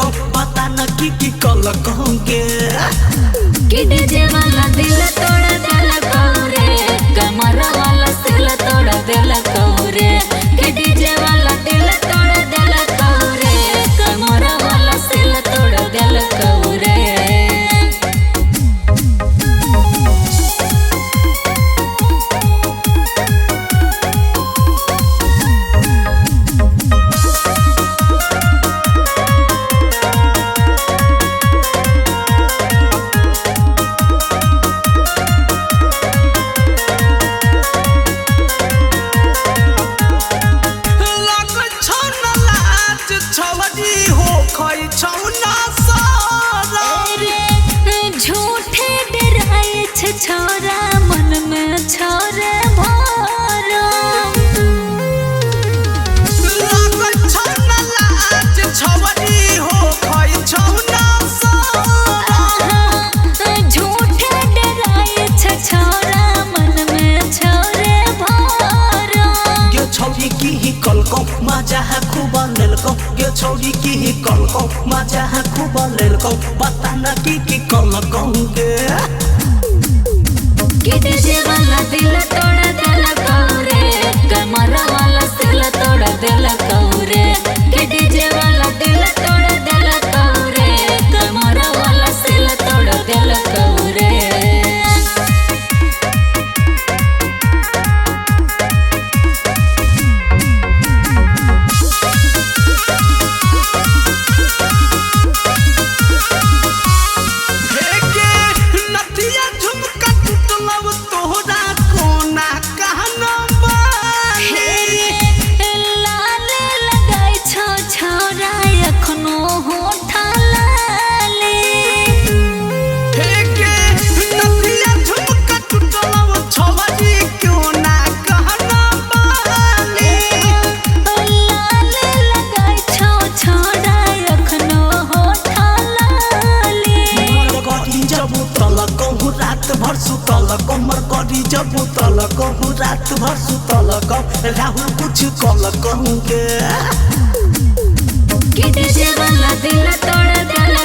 को पता न की कल कहूँगे कि डीजे वाला दिल तोड़ देला कौरे कमर वाला दिल तोड़ देला कौरे कि डीजे वाला दिल तोड़ देला कौरे कमर वाला दिल तोड़ देला कौरे। झूठे डराए छोरा मन में छोरे भरो झूठे डराए छोरा मन में छोरे भरो गे छौरी की ही कल को मजा है खूब लेल को गे छौरी की ही कल को मजा है खूब लेल को पता न की कल कहूँगे कि डीजे वाला दिल तोड़ देला कौरे कमर वाला दिल तोड़ देला कौरे कि डीजे वाला दिल तोड़ देला कौरे कमर वाला दिल तोड़ देला कौरे। भर सुतल कमर करी जब तल कहूँ रात भर सुतल कहूँ राहुल कुछ कल कहूँगे कि डीजे वाला दिल तोड़ देला